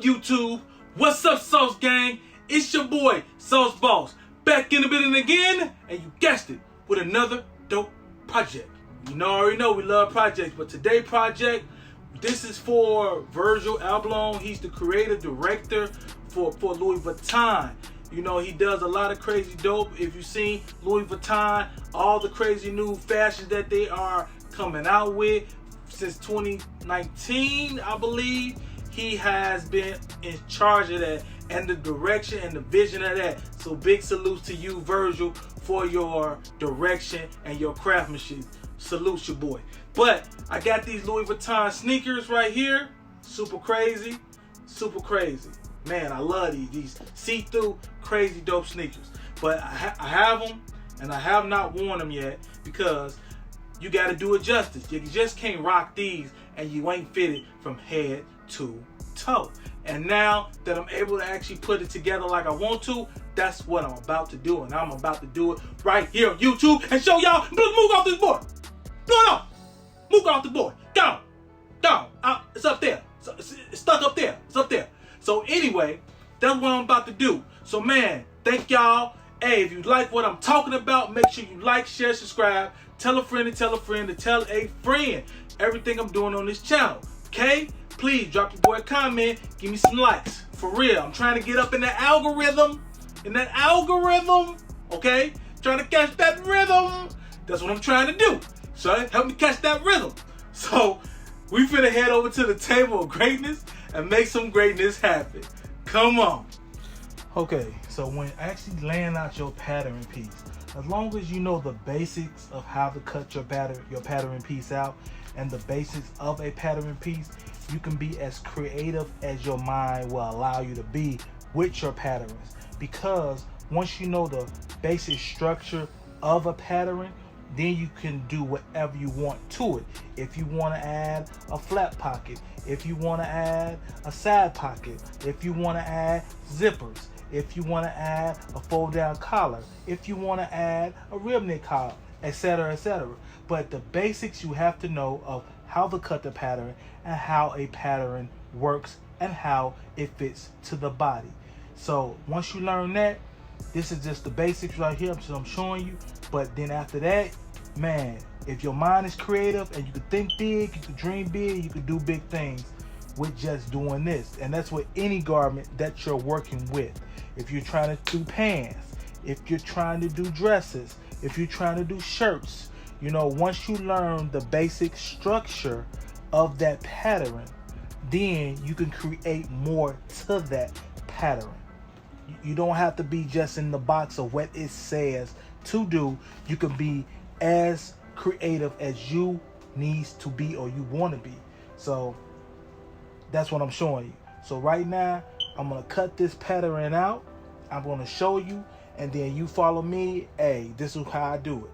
up, YouTube? What's up, Sauce Gang? It's your boy, Sauce Boss, back in the building again, and you guessed it, with another dope project. You already know we love projects, but today's project, this is for Virgil Abloh. He's the creative director for Louis Vuitton. You know, he does a lot of crazy dope. If you've seen Louis Vuitton, all the crazy new fashions that they are coming out with since 2019, I believe, he has been in charge of that and the direction and the vision of that. So big salutes to you, Virgil, for your direction and your craftsmanship. Salute your boy. But I got these Louis Vuitton sneakers right here. Super crazy. Super crazy. Man, I love these see-through, crazy dope sneakers. But I have them, and I have not worn them yet because you got to do it justice. You just can't rock these and you ain't fitted from head to toe. And now that I'm able to actually put it together like I want to, that's what I'm about to do. And I'm about to do it right here on YouTube and show y'all. Move off this board. Blow it off. Move off the board. Down. It's up there. It's stuck up there. It's up there. So anyway, that's what I'm about to do. So man, thank y'all. Hey, if you like what I'm talking about, make sure you like, share, subscribe. Tell a friend to tell a friend to tell a friend everything I'm doing on this channel. Okay? Please drop your boy a comment. Give me some likes. For real. I'm trying to get up in that algorithm. Okay? Trying to catch that rhythm. That's what I'm trying to do. So help me catch that rhythm. So we finna head over to the table of greatness and make some greatness happen. Come on. Okay, so when actually laying out your pattern piece, as long as you know the basics of how to cut your pattern piece out and the basics of a pattern piece, you can be as creative as your mind will allow you to be with your patterns. Because once you know the basic structure of a pattern, then you can do whatever you want to it. If you want to add a flat pocket, if you want to add a side pocket, if you want to add zippers, if you want to add a fold down collar, if you want to add a rib neck collar, etc., etc. But the basics you have to know of how to cut the pattern and how a pattern works and how it fits to the body. So once you learn that, this is just the basics right here. So I'm showing you. But then after that, man, if your mind is creative and you can think big, you can dream big, you can do big things with just doing this. And that's with any garment that you're working with. If you're trying to do pants, if you're trying to do dresses, if you're trying to do shirts, you know, once you learn the basic structure of that pattern, then you can create more to that pattern. You don't have to be just in the box of what it says to do. You can be as creative as you needs to be or you want to be. So that's what I'm showing you. So right now, I'm going to cut this pattern out. I'm going to show you, and then you follow me. Hey, this is how I do it.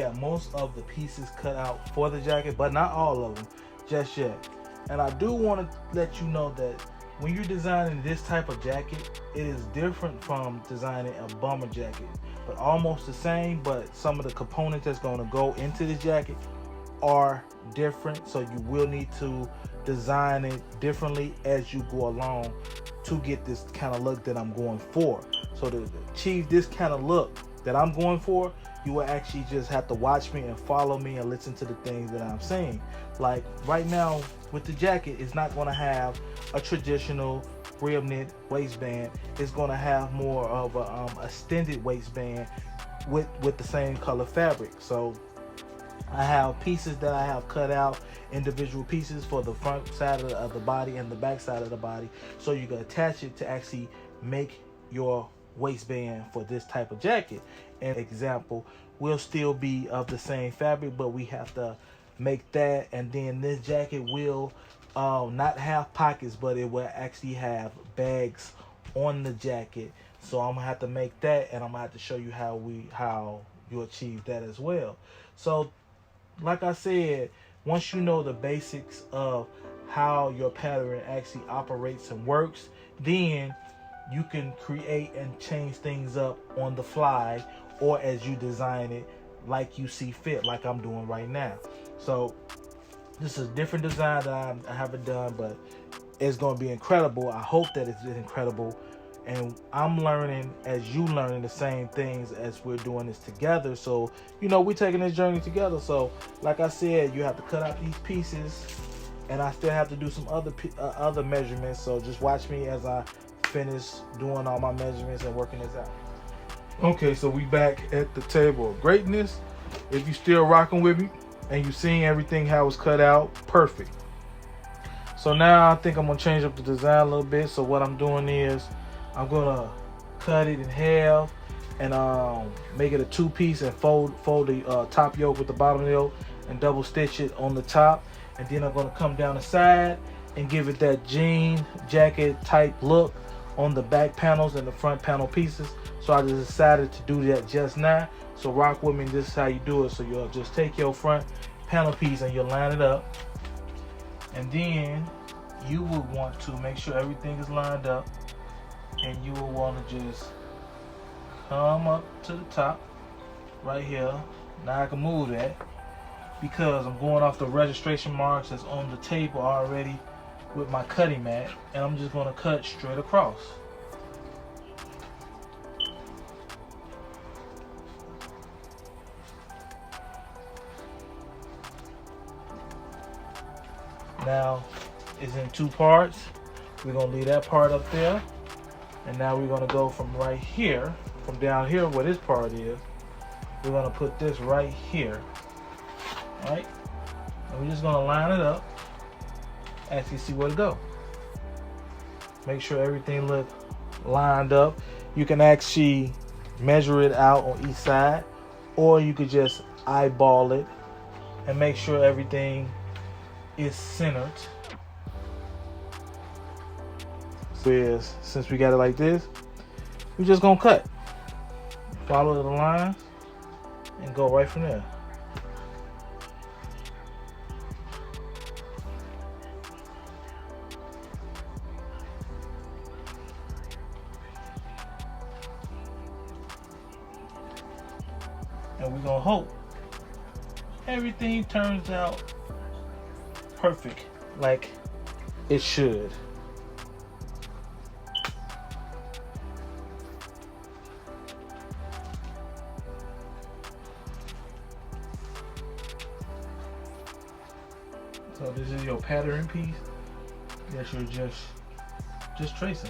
got most of the pieces cut out for the jacket, but not all of them just yet. And I do want to let you know that when you're designing this type of jacket, it is different from designing a bomber jacket, but almost the same. But some of the components that's going to go into the jacket are different, so you will need to design it differently as you go along to get this kind of look that I'm going for. So to achieve this kind of look that I'm going for, you will actually just have to watch me and follow me and listen to the things that I'm saying. Like right now with the jacket, it's not going to have a traditional rib knit waistband. It's going to have more of a extended waistband with the same color fabric. So I have pieces that I have cut out, individual pieces for the front side of the body and the back side of the body, so you can attach it to actually make your waistband for this type of jacket. An example will still be of the same fabric, but we have to make that, and then this jacket will not have pockets, but it will actually have bags on the jacket. So I'm gonna have to make that, and I'm gonna have to show you how you achieve that as well. So like I said, once you know the basics of how your pattern actually operates and works, then you can create and change things up on the fly, or as you design it like you see fit, like I'm doing right now. So this is a different design that I haven't done, but it's going to be incredible. I hope that it's incredible, and I'm learning as you learning the same things as we're doing this together. So we're taking this journey together. So like I said, you have to cut out these pieces, and I still have to do some other measurements. So just watch me as I finish doing all my measurements and working this out. Okay, so we back at the table of greatness. If you still rocking with me and you seeing everything how it's cut out, perfect. So now I think I'm gonna change up the design a little bit. So what I'm doing is I'm gonna cut it in half and make it a two-piece and fold the top yoke with the bottom yoke and double stitch it on the top. And then I'm gonna come down the side and give it that jean jacket type look on the back panels and the front panel pieces. So I just decided to do that just now. So rock with me, this is how you do it. So you'll just take your front panel piece and you'll line it up. And then you will want to make sure everything is lined up. And you will want to just come up to the top right here. Now I can move that because I'm going off the registration marks that's on the table already with my cutting mat, and I'm just going to cut straight across. Now it's in two parts. We're going to leave that part up there, and now we're going to go from right here, from down here where this part is, we're going to put this right here. Right? And we're just going to line it up. Actually see where to go. Make sure everything look lined up. You can actually measure it out on each side, or you could just eyeball it and make sure everything is centered. Since we got it like this, we're just gonna cut. Follow the lines and go right from there. And we're gonna hope everything turns out perfect like it should. So this is your pattern piece that you're just tracing.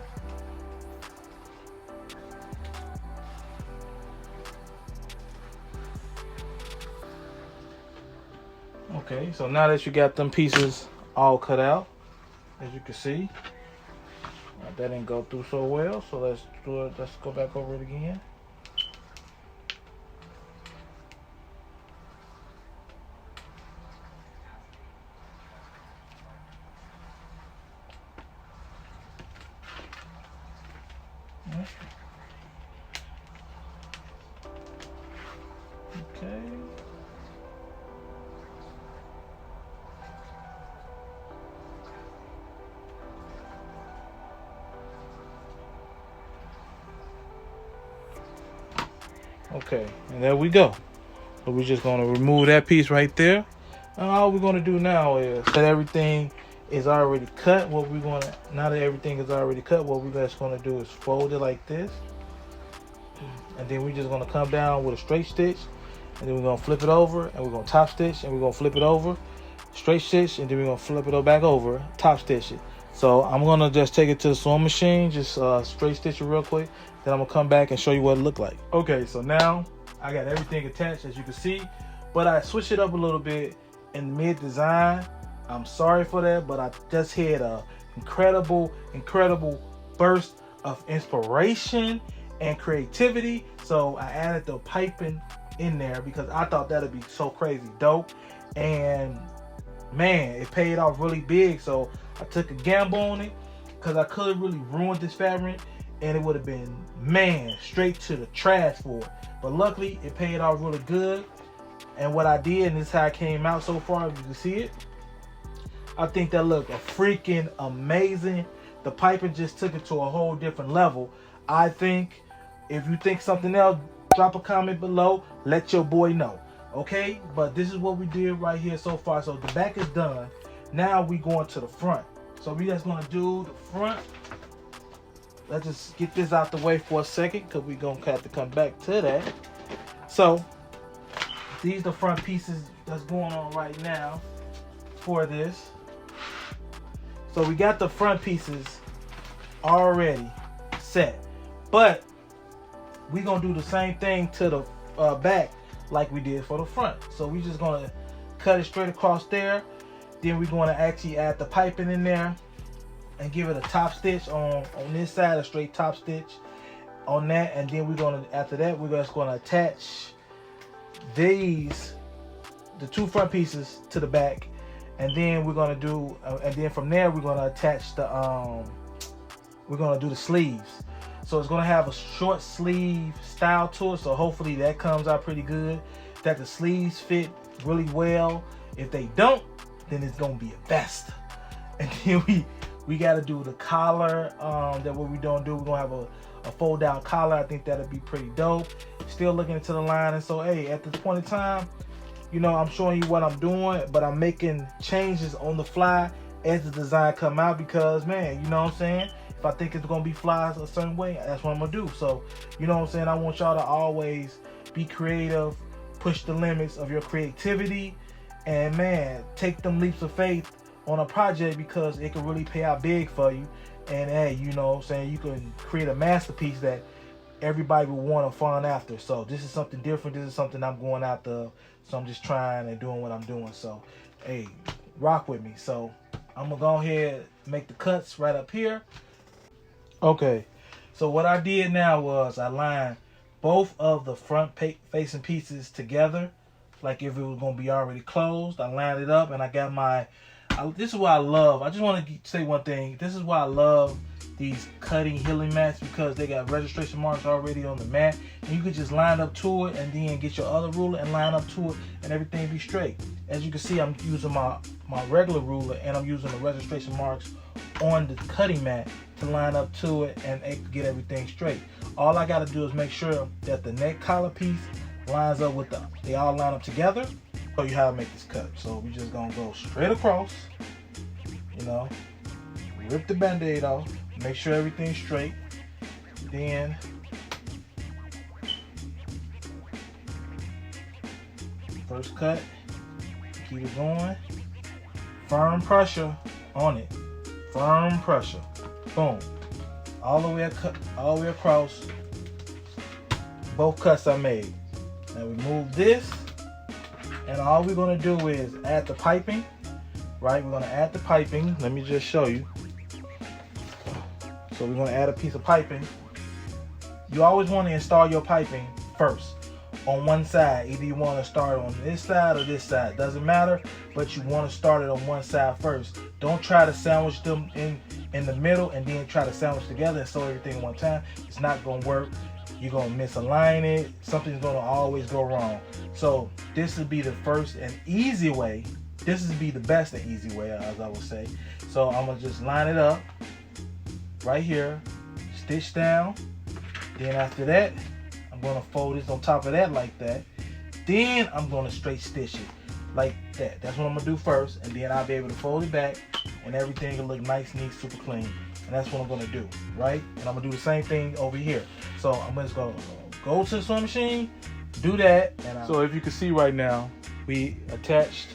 Okay, so now that you got them pieces all cut out, as you can see, that didn't go through so well. So let's do it. Let's go back over it again. Okay. Okay, and there we go. So we're just gonna remove that piece right there. And all we're gonna do now is that everything is already cut. Now that everything is already cut, what we're just gonna do is fold it like this. And then we're just gonna come down with a straight stitch. And then we're gonna flip it over, and we're gonna top stitch, and we're gonna flip it over, straight stitch, and then we're gonna flip it back over, top stitch it. So I'm gonna just take it to the sewing machine, just straight stitch it real quick. Then I'm gonna come back and show you what it looked like. Okay, so now I got everything attached, as you can see, but I switched it up a little bit in mid-design. I'm sorry for that, but I just had a incredible burst of inspiration and creativity. So I added the piping in there because I thought that'd be so crazy dope. And man, it paid off really big. So I took a gamble on it because I could have really ruined this fabric and it would have been, man, straight to the trash for it. But luckily, it paid off really good. And what I did, and this is how it came out so far, if you can see it, I think that looked freaking amazing. The piping just took it to a whole different level. I think if you think something else, drop a comment below. Let your boy know. Okay? But this is what we did right here so far. So the back is done. Now we going to the front. So we just going to do the front. Let's just get this out the way for a second because we're going to have to come back to that. So these are the front pieces that's going on right now for this. So we got the front pieces already set, but we're gonna do the same thing to the back like we did for the front. So we're just gonna cut it straight across there. Then we're gonna actually add the piping in there and give it a top stitch on this side, a straight top stitch on that. And then we're gonna, after that, we're just gonna attach the two front pieces to the back. And then we're gonna do, and then from there we're gonna attach the, we're gonna do the sleeves. So it's gonna have a short sleeve style to it. So hopefully that comes out pretty good. That the sleeves fit really well. If they don't, then it's gonna be a best. And then we gotta do the collar. That what we don't do. We're gonna have a fold down collar. I think that'll be pretty dope. Still looking into the line, and so hey, at this point in time, you know, I'm showing you what I'm doing, but I'm making changes on the fly as the design come out because, man, you know what I'm saying? If I think it's going to be flies a certain way, that's what I'm going to do. So, you know what I'm saying? I want y'all to always be creative, push the limits of your creativity, and, man, take them leaps of faith on a project because it can really pay out big for you. And, hey, you know what I'm saying? You can create a masterpiece that everybody will want to fund after. So this is something different. This is something I'm going after. So I'm just trying and doing what I'm doing. So, hey, rock with me. So I'm going to go ahead and make the cuts right up here. Okay. So what I did now was I lined both of the front facing pieces together. Like if it was going to be already closed. I lined it up and I got my, this is what I love. I just want to say one thing. This is why I love these cutting healing mats because they got registration marks already on the mat, and you could just line up to it and then get your other ruler and line up to it and everything be straight. As you can see, I'm using my regular ruler and I'm using the registration marks on the cutting mat to line up to it and get everything straight. All I got to do is make sure that the neck collar piece lines up with they all line up together. Show you how to make this cut. So we just gonna go straight across, you know, rip the band-aid off. Make sure everything's straight. Then first cut, keep it going. Firm pressure on it. Firm pressure. Boom. All the way across. Both cuts I made. Now we move this, and all we're gonna do is add the piping. Right? We're gonna add the piping. Let me just show you. So we're going to add a piece of piping. You always want to install your piping first on one side. Either you want to start on this side or this side. Doesn't matter, but you want to start it on one side first. Don't try to sandwich them in the middle and then try to sandwich together and sew everything at one time. It's not going to work. You're going to misalign it. Something's going to always go wrong. So this would be the first and easy way. This would be the best and easy way, as I would say. So I'm going to just line it up. Right here, stitch down. Then after that, I'm I'm gonna fold this on top of that like that. Then I'm gonna straight stitch it like that. That's what I'm gonna do first, and then I'll be able to fold it back and everything will look nice, neat, super clean. And that's what I'm gonna do, right? And I'm gonna do the same thing over here. So I'm just gonna go to the sewing machine, do that, and so if you can see right now, we attached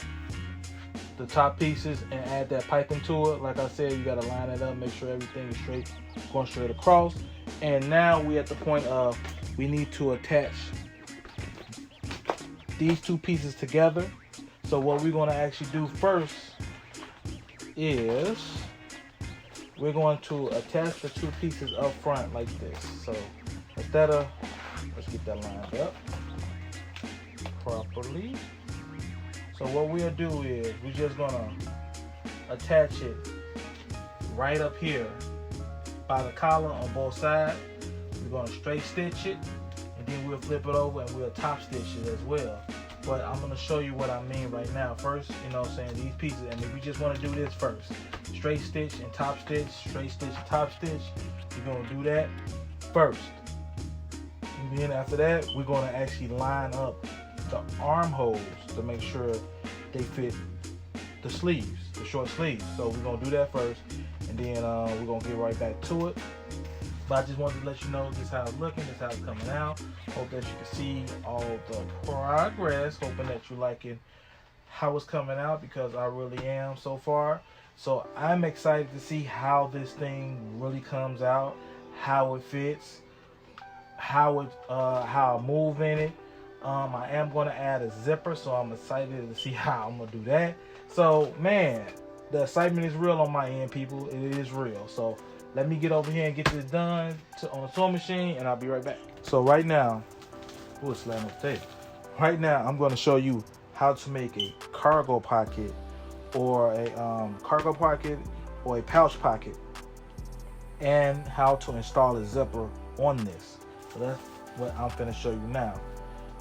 the top pieces and add that piping to it. Like I said, you gotta line it up, make sure everything is straight, going straight across. And now we at the point of we need to attach these two pieces together. So what we're gonna actually do first is we're going to attach the two pieces up front like this. So instead of, let's get that lined up properly. So what we'll do is we're just gonna attach it right up here by the collar on both sides. We're gonna straight stitch it, and then we'll flip it over and we'll top stitch it as well. But I'm gonna show you what I mean right now. First, you know what I'm saying, these pieces, and if we just wanna do this first, straight stitch and top stitch, straight stitch and top stitch, we're gonna do that first. And then after that, we're gonna actually line up the armholes to make sure they fit the sleeves, the short sleeves. So we're gonna do that first, and then we're gonna get right back to it. But I just wanted to let you know this is how it's looking, this is how it's coming out. Hope that you can see all the progress. Hoping that you're liking how it's coming out, because I really am so far. So I'm excited to see how this thing really comes out, how it fits, how I move in it. I am going to add a zipper, so I'm excited to see how I'm going to do that. So man, the excitement is real on my end, people. It is real. So let me get over here and get this done on the sewing machine, and I'll be right back. So right now, slam up the table. Right now, I'm going to show you how to make a cargo pocket, or a or a pouch pocket, and how to install a zipper on this. So that's what I'm going to show you now.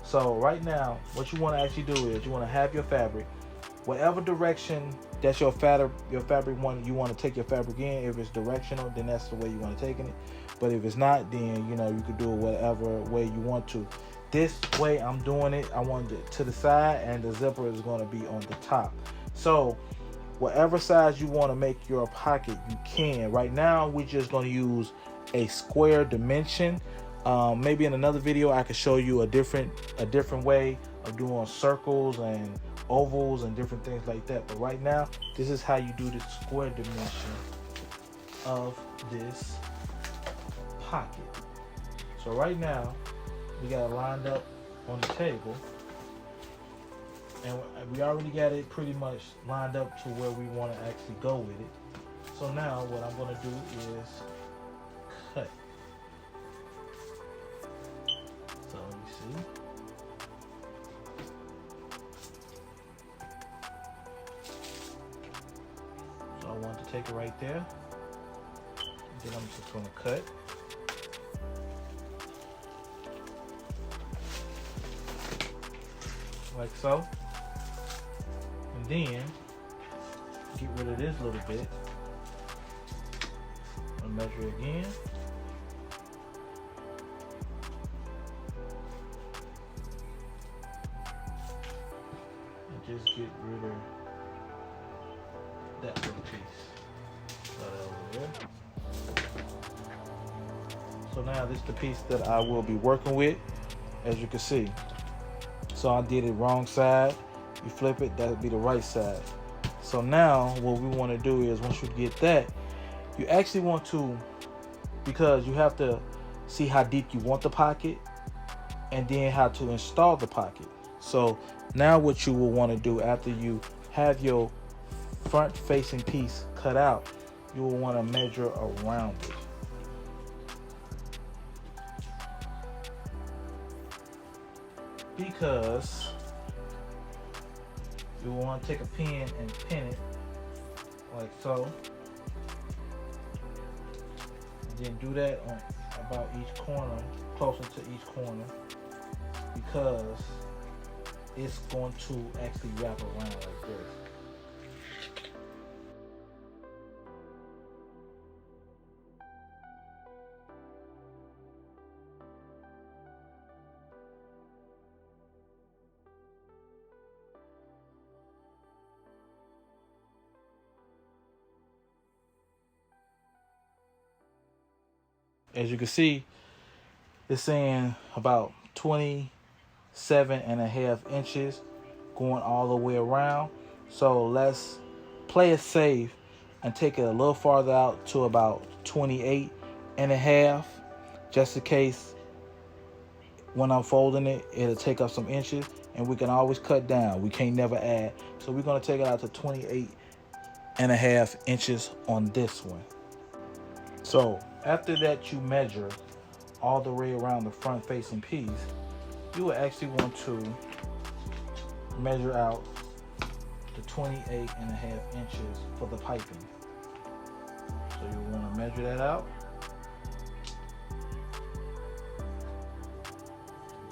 So right now, what you want to actually do is you want to have your fabric, whatever direction that's your fabric you want to take your fabric in. If it's directional, then that's the way you want to take it. But if it's not, then you know you could do it whatever way you want to. This way I'm doing it, I want it to the side, and the zipper is going to be on the top. So whatever size you want to make your pocket, you can. Right now we're just going to use a square dimension. Maybe in another video I could show you a different way of doing circles and ovals and different things like that. But right now, this is how you do the square dimension of this pocket. So right now, we got it lined up on the table, and we already got it pretty much lined up to where we want to actually go with it. So now what I'm going to do is cut. So you see, so I want to take it right there, and then I'm just going to cut. Like so. And then get rid of this little bit. I'll measure again. And just get rid of that little piece. Over there. So now this is the piece that I will be working with, as you can see. So I did it wrong side. You flip it, that'll be the right side. So now what we want to do is, once you get that, you actually want to, because you have to see how deep you want the pocket, and then how to install the pocket. So now what you will want to do after you have your front facing piece cut out, you will want to measure around it. Because you will want to take a pin and pin it like so, and then do that on about each corner, closer to each corner, because it's going to actually wrap around like this. as you can see, it's saying about 27.5 inches going all the way around. So let's play it safe and take it a little farther out to about 28.5, just in case when I'm folding it, it'll take up some inches, and we can always cut down. We can't never add. So we're gonna take it out to 28.5 inches on this one. So after that, you measure all the way around the front facing piece. You will actually want to measure out the 28.5 inches for the piping. So you want to measure that out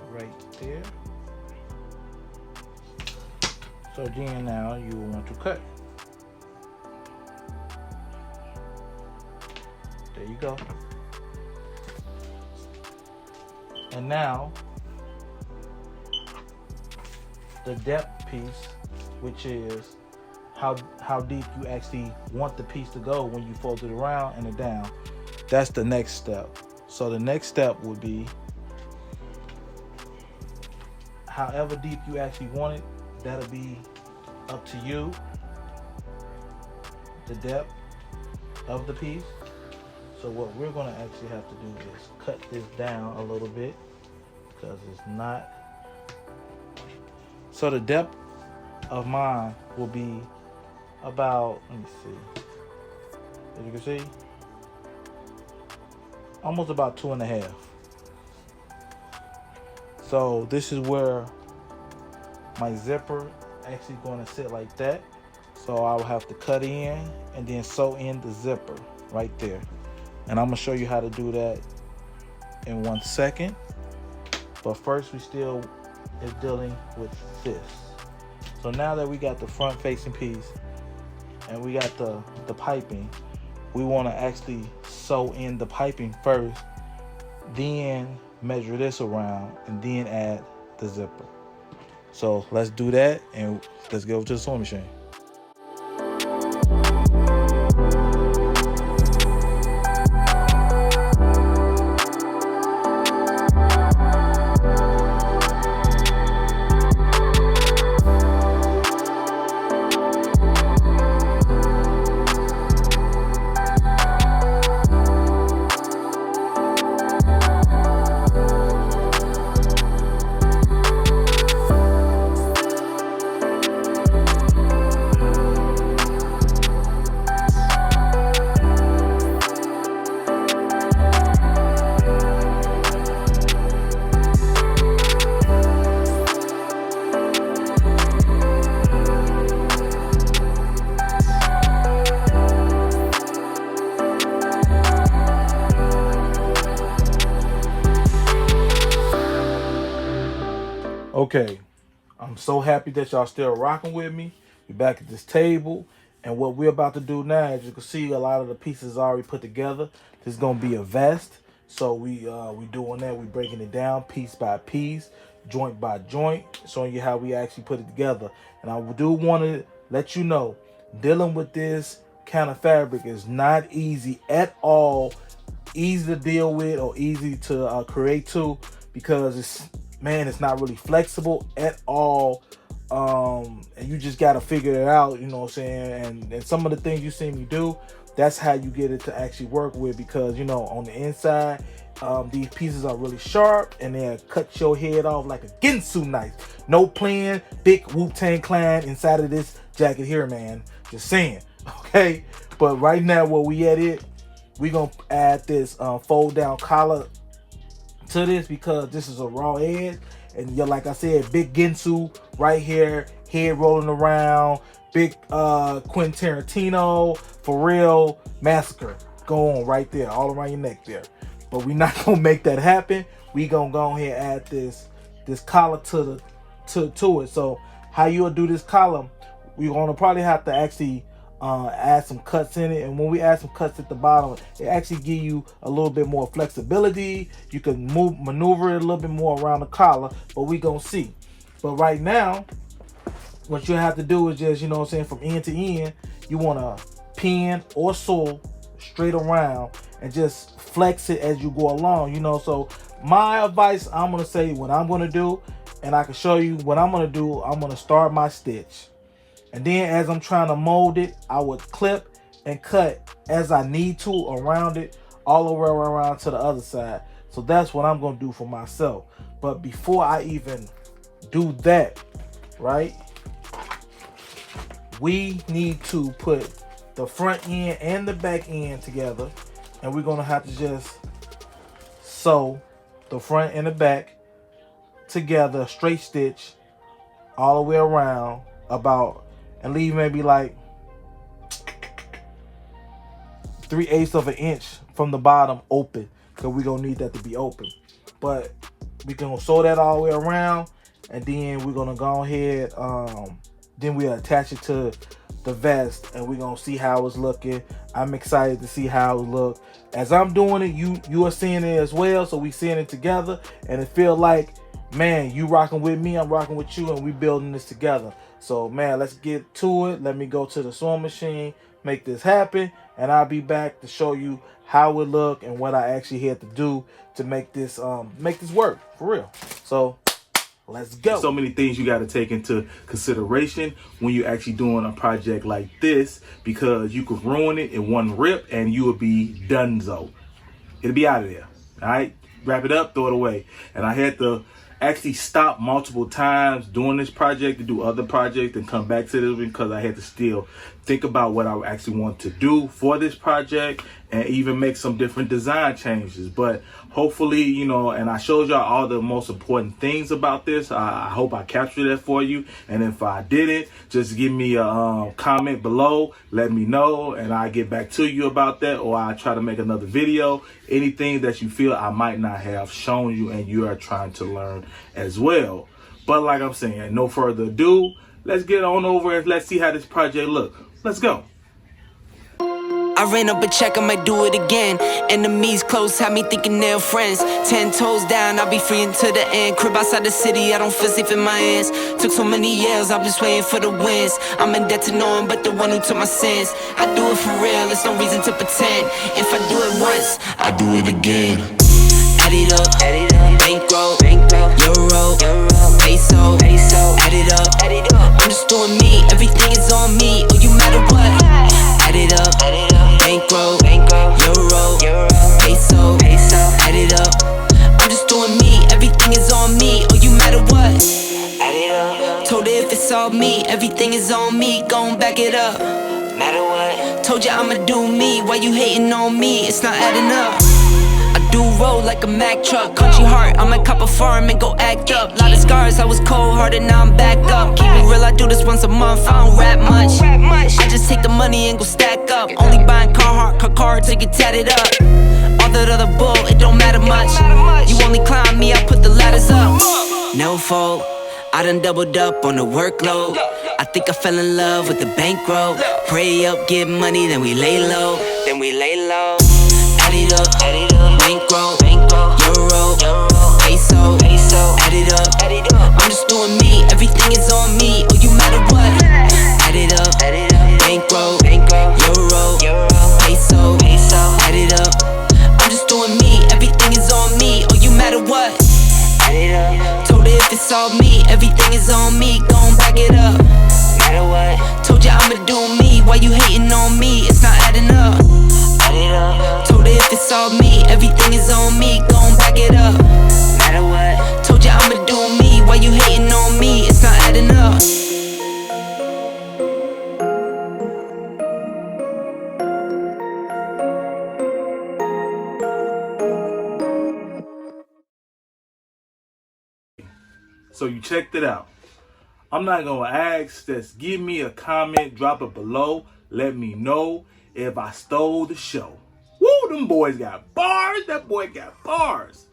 right there. So then now you will want to cut. There you go. And now the depth piece, which is how deep you actually want the piece to go when you fold it around and it down. That's the next step. So the next step would be however deep you actually want it. That'll be up to you. The depth of the piece. So what we're going to actually have to do is cut this down a little bit because it's not. So the depth of mine will be about, let me see, as you can see, almost about 2.5. So this is where my zipper actually going to sit like that. So I will have to cut in and then sew in the zipper right there. And I'm going to show you how to do that in 1 second. But first we still is dealing with this. So now that we got the front facing piece and we got the piping, we want to actually sew in the piping first, then measure this around and then add the zipper. So let's do that and let's go to the sewing machine. Okay, I'm so happy that y'all still rocking with me. We're back at this table, and what we're about to do now, as you can see, a lot of the pieces are already put together. This is gonna be a vest, so we doing that. We breaking it down piece by piece, joint by joint, showing you how we actually put it together. And I do want to let you know, dealing with this kind of fabric is not easy at all. Easy to deal with or easy to create too, because it's not really flexible at all. And you just got to figure it out, you know what I'm saying? And some of the things you see me do, that's how you get it to actually work with, because, you know, on the inside, these pieces are really sharp and they'll cut your head off like a Ginsu knife. No playing big Vuitton Clan inside of this jacket here, man. Just saying, okay? But right now, where we at it, we're going to add this fold down collar to this, because this is a raw edge, and like I said, big Ginsu right here, head rolling around, big Quentin Tarantino for real massacre go on right there, all around your neck there. But we're not gonna make that happen. We gonna go ahead and add this collar to it. So how you'll do this collar, we're gonna probably have to actually add some cuts in it, and when we add some cuts at the bottom, it actually give you a little bit more flexibility. You can maneuver it a little bit more around the collar, but we gonna see. But right now, what you have to do is just, you know what I'm saying, from end to end, you want to pin or sew straight around, and just flex it as you go along, you know. So my advice, I'm gonna say what I'm gonna do, and I can show you what I'm gonna do. I'm gonna start my stitch, and then as I'm trying to mold it, I would clip and cut as I need to around it, all the way around to the other side. So that's what I'm gonna do for myself. But before I even do that, right, we need to put the front end and the back end together, and we're gonna have to just sew the front and the back together, straight stitch all the way around, about, and leave maybe like 3/8 of an inch from the bottom open, because we're gonna need that to be open. But we can sew that all the way around, and then we're gonna go ahead, then we attach it to the vest, and we're gonna see how it's looking. I'm excited to see how it look. As I'm doing it, you are seeing it as well, so we seeing it together, and it feel like, man, you rocking with me, I'm rocking with you, and we building this together. So man, let's get to it. Let me go to the sewing machine, make this happen, and I'll be back to show you how it look and what I actually had to do to make this work for real. So let's go. So many things you got to take into consideration when you're actually doing a project like this, because you could ruin it in one rip and you would be donezo. It'll be out of there. All right, wrap it up, throw it away. And I had to actually stop multiple times doing this project to do other projects and come back to this, because I had to still think about what I actually want to do for this project and even make some different design changes. But hopefully, you know, and I showed y'all all the most important things about this. I hope I captured that for you. And if I didn't, just give me a comment below, let me know, and I'll get back to you about that, or I'll try to make another video. Anything that you feel I might not have shown you and you are trying to learn as well. But like I'm saying, no further ado, let's get on over and let's see how this project look. Let's go. I ran up a check, I might do it again. Enemies close, had me thinking they're friends. 10 toes down, I'll be free until the end. Crib outside the city, I don't feel safe in my hands. Took so many years, I'm just waiting for the wins. I'm in debt to no one but the one who took my sins. I do it for real, there's no reason to pretend. If I do it once, I do it again. Add it up, bankroll, euro, peso, add it up. I'm just doing me, everything is on me. Oh, you matter what? Add it up, bankroll, euro, peso, add it up. I'm just doing me, everything is on me. Oh, you matter what? Add it up. Told her if it's all me, everything is on me. Gon' back it up. Matter what? Told ya I'ma do me. Why you hating on me? It's not adding up. I do roll like a Mack truck. Country heart, I might cop a farm and go act up. Lot of scars, I was cold-hearted, now I'm back up. Keep it real, I do this once a month, I don't rap much. I just take the money and go stack up. Only buying car to get tatted up. All that other bull, it don't matter much. You only climb me, I put the ladders up. No fault, I done doubled up on the workload. I think I fell in love with the bankroll. Pray up, get money, then we lay low. Add it up, bankroll, euro, peso, add it up. I'm just doing me, everything is on me. Oh, you matter what? Add it up, bankroll, euro, peso, add it up. I'm just doing me, everything is on me. Oh, you matter what? Add it up. Told her if it's all me, everything is on me. Gon' back it up. Matter what? Told ya I'ma do me. Why you hating on me? It's not adding up. Add it up. Told her if it's all me, everything is on me. Gon' back it up. Matter what? Told ya I'ma do me. Why you hating on me? It's not adding up. So you checked it out. I'm not gonna ask, just give me a comment, drop it below, let me know if I stole the show. Woo, them boys got bars, that boy got bars.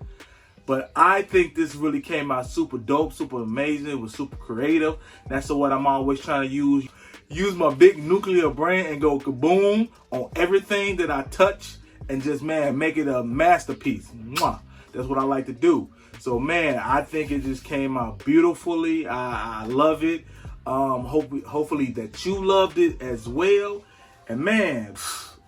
But I think this really came out super dope, super amazing, it was super creative. That's what I'm always trying to use. Use my big nuclear brain and go kaboom on everything that I touch and just, man, make it a masterpiece. Mwah. That's what I like to do. So, man, I think it just came out beautifully. I love it. Hopefully that you loved it as well. And, man,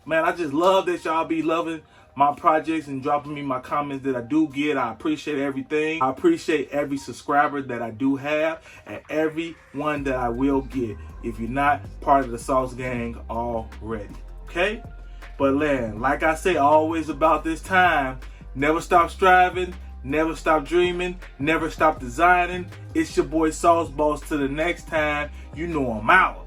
I just love that y'all be loving my projects and dropping me my comments that I do get. I appreciate everything. I appreciate every subscriber that I do have and every one that I will get if you're not part of the Sauce Gang already. Okay? But like I say always about this time, never stop striving, never stop dreaming, never stop designing. It's your boy Sauce Boss. Till the next time, you know I'm out.